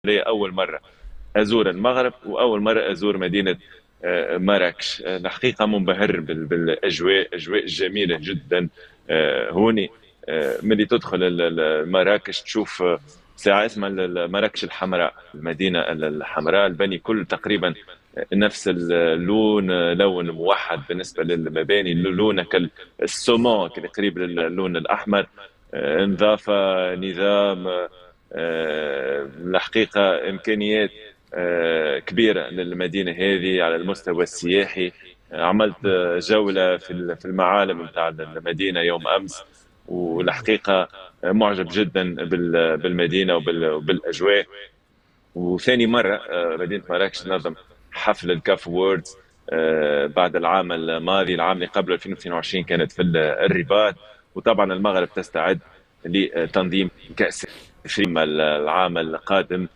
لي أول مرة أزور المغرب وأول مرة أزور مدينة مراكش. الحقيقة منبهر بالأجواء، أجواء جميلة جدا. هوني ملي تدخل مراكش تشوف ساعة اسمها مراكش الحمراء، المدينة الحمراء، البني كل تقريبا نفس اللون، لون موحد بالنسبة للمباني، لونه كالسومون قريب للون الأحمر. نظافة، نظام، الحقيقة إمكانيات كبيرة للمدينة هذه على المستوى السياحي. عملت جولة في المعالم متاع المدينة يوم أمس، والحقيقة معجب جدا بالمدينة وبالأجواء. وثاني مرة مدينة مراكش تنظم حفل الكاف ووردز بعد العام الماضي. العام اللي قبله 2022 كانت في الرباط. وطبعا المغرب تستعد لتنظيم كأس العام العام القادم